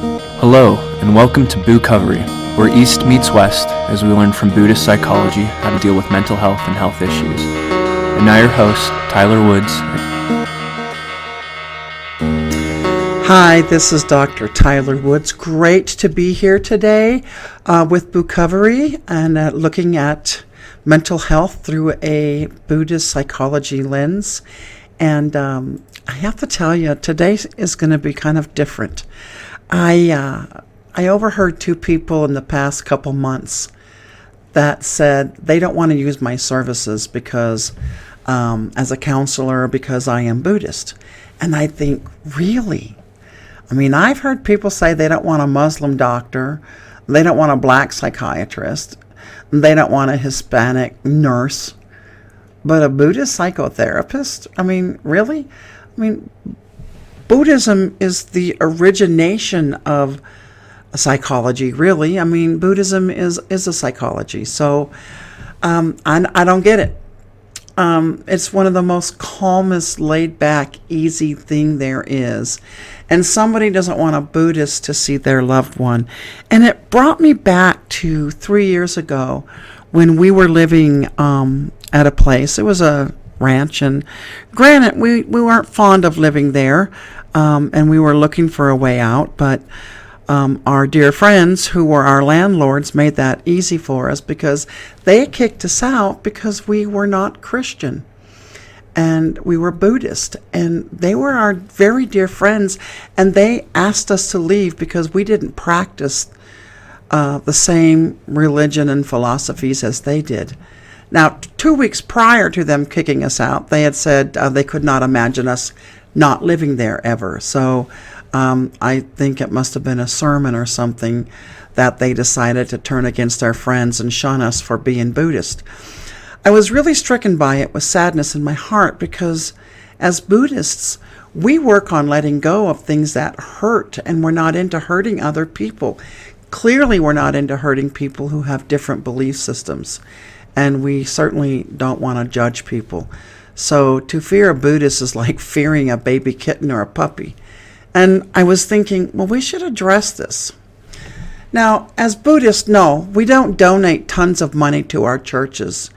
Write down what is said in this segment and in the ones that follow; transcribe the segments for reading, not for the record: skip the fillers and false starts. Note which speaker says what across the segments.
Speaker 1: Hello, and welcome to Bucovery, where East meets West as we learn from Buddhist psychology how to deal with mental health and health issues. And now your host, Tyler Woods.
Speaker 2: Hi, this is Dr. Tyler Woods. Great to be here today with Bucovery and looking at mental health through a Buddhist psychology lens. And I have to tell you, today is going to be kind of different. I overheard two people in the past couple months that said they don't want to use my services because as a counselor because I am Buddhist. And I think, really? I mean, I've heard people say they don't want a Muslim doctor, they don't want a black psychiatrist, they don't want a Hispanic nurse, but a Buddhist psychotherapist? I mean, really? I mean, Buddhism is the origination of psychology, really. I mean, Buddhism is a psychology. So I don't get it. It's one of the most calmest, laid-back, easy thing there is. And somebody doesn't want a Buddhist to see their loved one. And it brought me back to 3 years ago when we were living at a place. It was a ranch, and granted, we weren't fond of living there, and we were looking for a way out, but our dear friends who were our landlords made that easy for us because they kicked us out because we were not Christian and we were Buddhist, and they were our very dear friends, and they asked us to leave because we didn't practice the same religion and philosophies as they did. Now, 2 weeks prior to them kicking us out, they had said they could not imagine us not living there ever. So I think it must have been a sermon or something that they decided to turn against our friends and shun us for being Buddhist. I was really stricken by it with sadness in my heart because as Buddhists, we work on letting go of things that hurt, and we're not into hurting other people. Clearly, we're not into hurting people who have different belief systems. And we certainly don't want to judge people. So to fear a Buddhist is like fearing a baby kitten or a puppy. And I was thinking, well, we should address this. Now, as Buddhists, no, we don't donate tons of money to our churches.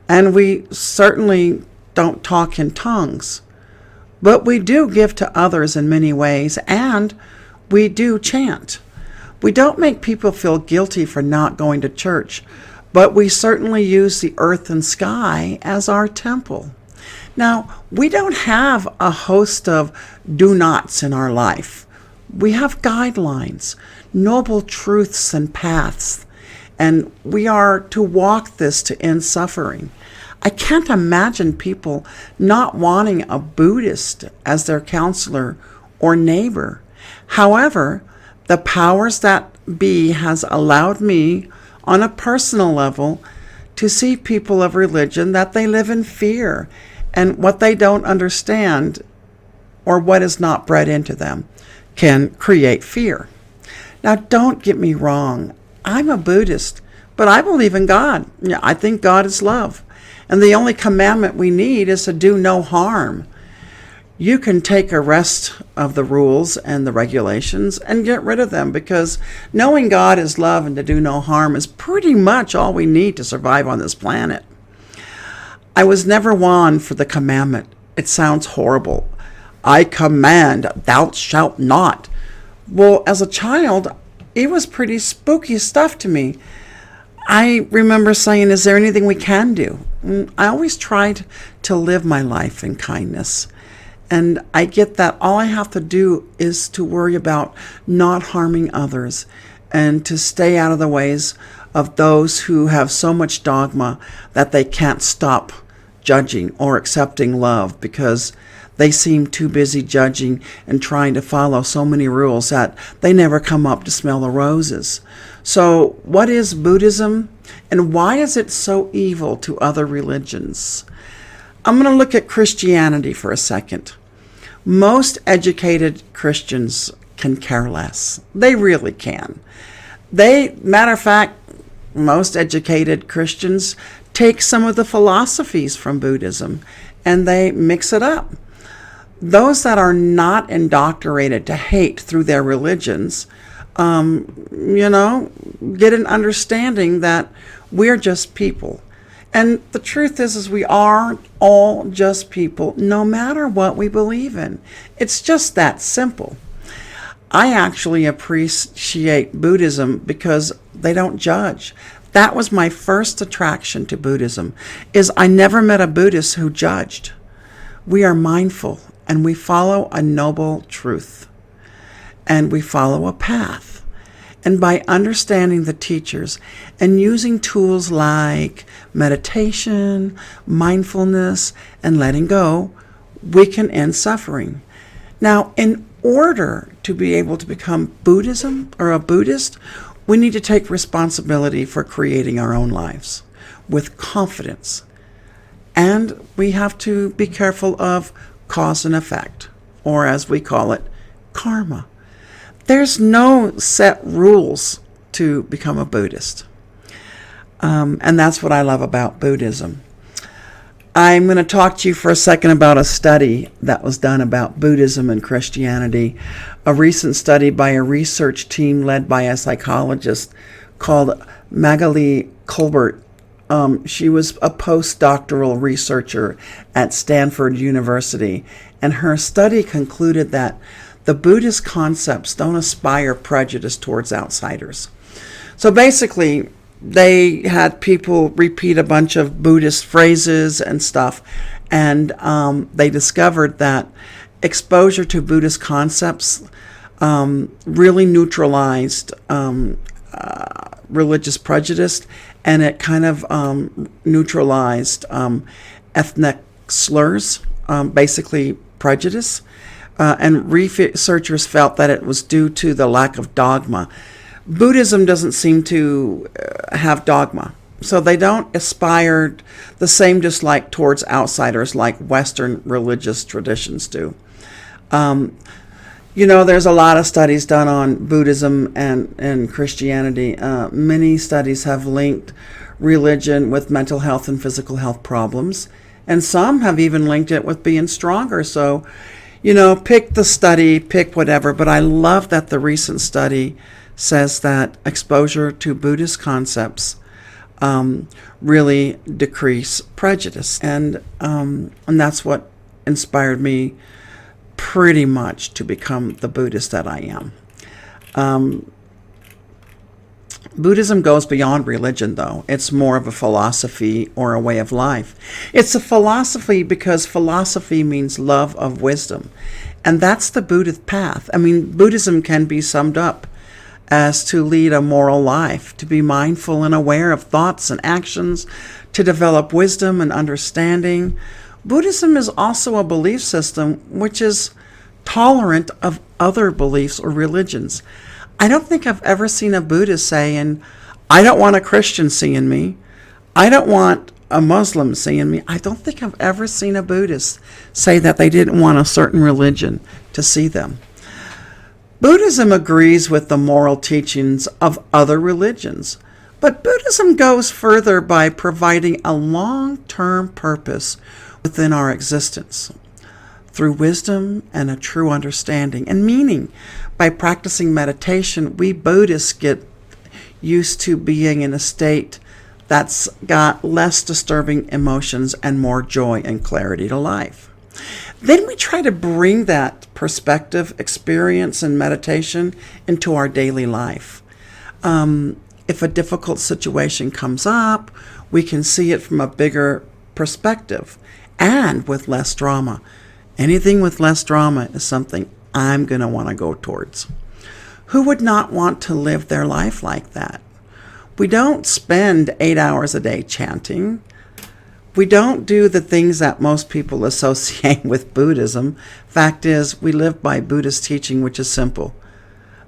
Speaker 2: And we certainly don't talk in tongues. But we do give to others in many ways, and we do chant. We don't make people feel guilty for not going to church, but we certainly use the earth and sky as our temple. Now, we don't have a host of do-nots in our life. We have guidelines, noble truths and paths, and we are to walk this to end suffering. I can't imagine people not wanting a Buddhist as their counselor or neighbor. However, the powers that be has allowed me on a personal level to see people of religion that they live in fear, and what they don't understand or what is not bred into them can create fear. Now, don't get me wrong. I'm a Buddhist, but I believe in God. Yeah, I think God is love. And the only commandment we need is to do no harm. You can take a rest of the rules and the regulations and get rid of them, because knowing God is love and to do no harm is pretty much all we need to survive on this planet. I was never one for the commandment. It sounds horrible. I command, thou shalt not. Well, as a child, it was pretty spooky stuff to me. I remember saying, is there anything we can do? I always tried to live my life in kindness. And I get that all I have to do is to worry about not harming others and to stay out of the ways of those who have so much dogma that they can't stop judging or accepting love because they seem too busy judging and trying to follow so many rules that they never come up to smell the roses. So what is Buddhism, and why is it so evil to other religions? I'm going to look at Christianity for a second. Most educated Christians can care less. They really can. Matter of fact, most educated Christians take some of the philosophies from Buddhism and they mix it up. those that are not indoctrinated to hate through their religions, get an understanding that we're just people. And the truth is we are all just people, no matter what we believe in. It's just that simple. I actually appreciate Buddhism because they don't judge. That was my first attraction to Buddhism, is I never met a Buddhist who judged. We are mindful and we follow a noble truth and we follow a path. And by understanding the teachers and using tools like meditation, mindfulness, and letting go, we can end suffering. Now, in order to be able to become Buddhism or a Buddhist, we need to take responsibility for creating our own lives with confidence. And we have to be careful of cause and effect, or as we call it, karma. There's no set rules to become a Buddhist. And that's what I love about Buddhism. I'm going to talk to you for a second about a study that was done about Buddhism and Christianity, a recent study by a research team led by a psychologist called Magali Colbert. She was a postdoctoral researcher at Stanford University, and her study concluded that the Buddhist concepts don't inspire prejudice towards outsiders. So basically, they had people repeat a bunch of Buddhist phrases and stuff, and they discovered that exposure to Buddhist concepts really neutralized religious prejudice, and it kind of neutralized ethnic slurs, basically prejudice. And researchers felt that it was due to the lack of dogma. Buddhism doesn't seem to have dogma, so they don't aspire the same dislike towards outsiders like Western religious traditions do. There's a lot of studies done on Buddhism and Christianity. Many studies have linked religion with mental health and physical health problems, and some have even linked it with being stronger. So, pick the study, pick whatever, but I love that the recent study says that exposure to Buddhist concepts really decrease prejudice. And that's what inspired me pretty much to become the Buddhist that I am. Buddhism goes beyond religion, though. It's more of a philosophy or a way of life. It's a philosophy because philosophy means love of wisdom. And that's the Buddhist path. Buddhism can be summed up as to lead a moral life, to be mindful and aware of thoughts and actions, to develop wisdom and understanding. Buddhism is also a belief system which is tolerant of other beliefs or religions. I don't think I've ever seen a Buddhist saying, I don't want a Christian seeing me. I don't want a Muslim seeing me. I don't think I've ever seen a Buddhist say that they didn't want a certain religion to see them. Buddhism agrees with the moral teachings of other religions, but Buddhism goes further by providing a long-term purpose within our existence through wisdom and a true understanding and meaning. By practicing meditation, we Buddhists get used to being in a state that's got less disturbing emotions and more joy and clarity to life. Then we try to bring that perspective, experience, and meditation into our daily life. If a difficult situation comes up, we can see it from a bigger perspective and with less drama. Anything with less drama is something I'm going to want to go towards. Who would not want to live their life like that? We don't spend 8 hours a day chanting. We don't do the things that most people associate with Buddhism. Fact is, we live by Buddhist teaching, which is simple,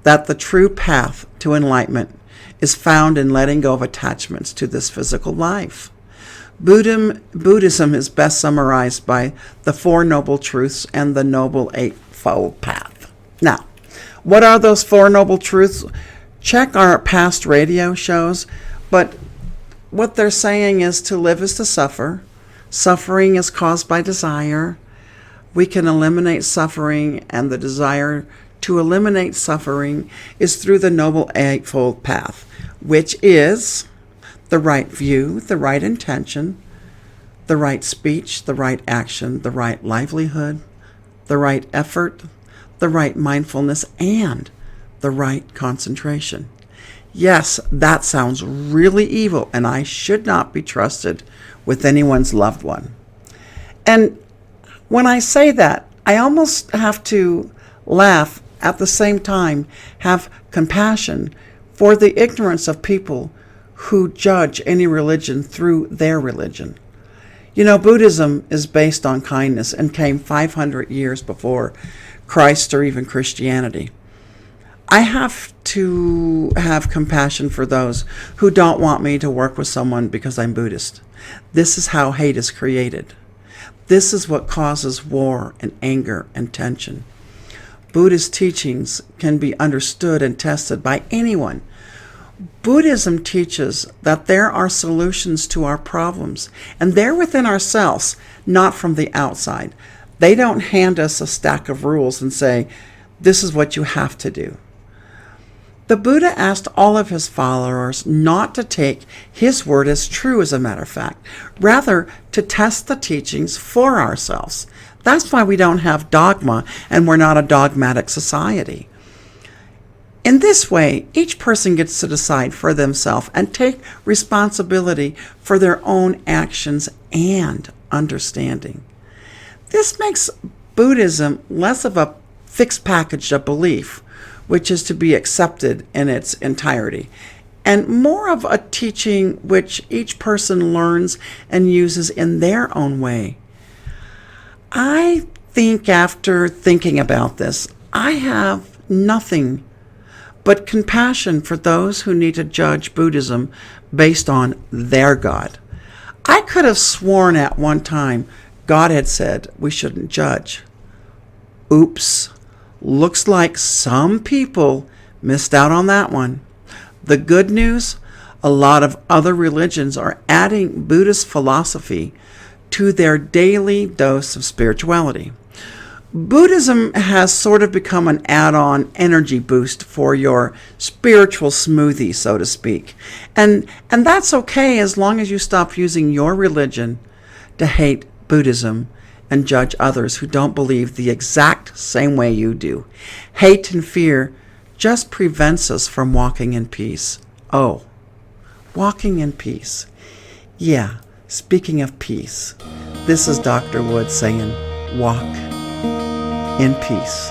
Speaker 2: that the true path to enlightenment is found in letting go of attachments to this physical life. Buddhism is best summarized by the Four Noble Truths and the Noble Eightfold Path. Now, what are those Four Noble Truths? Check our past radio shows, but what they're saying is to live is to suffer. Suffering is caused by desire. we can eliminate suffering, and the desire to eliminate suffering is through the Noble Eightfold Path, which is the right view, the right intention, the right speech, the right action, the right livelihood, the right effort, the right mindfulness, and the right concentration. Yes, that sounds really evil, and I should not be trusted with anyone's loved one. And when I say that, I almost have to laugh at the same time, have compassion for the ignorance of people who judge any religion through their religion. You know, Buddhism is based on kindness and came 500 years before Christ or even Christianity. I have to have compassion for those who don't want me to work with someone because I'm Buddhist. This is how hate is created. This is what causes war and anger and tension. Buddhist teachings can be understood and tested by anyone. Buddhism teaches that there are solutions to our problems, and they're within ourselves, not from the outside. They don't hand us a stack of rules and say, this is what you have to do. The Buddha asked all of his followers not to take his word as true, as a matter of fact, rather to test the teachings for ourselves. That's why we don't have dogma and we're not a dogmatic society. In this way, each person gets to decide for themselves and take responsibility for their own actions and understanding. This makes Buddhism less of a fixed package of belief, which is to be accepted in its entirety, and more of a teaching which each person learns and uses in their own way. I think after thinking about this, I have nothing but compassion for those who need to judge Buddhism based on their God. I could have sworn at one time God had said we shouldn't judge. Oops. Looks like some people missed out on that one. The good news, a lot of other religions are adding Buddhist philosophy to their daily dose of spirituality. Buddhism has sort of become an add-on energy boost for your spiritual smoothie, so to speak. And that's okay as long as you stop using your religion to hate Buddhism and judge others who don't believe the exact same way you do. Hate and fear just prevents us from walking in peace. Oh, walking in peace. Yeah, speaking of peace, this is Dr. Wood saying, walk in peace.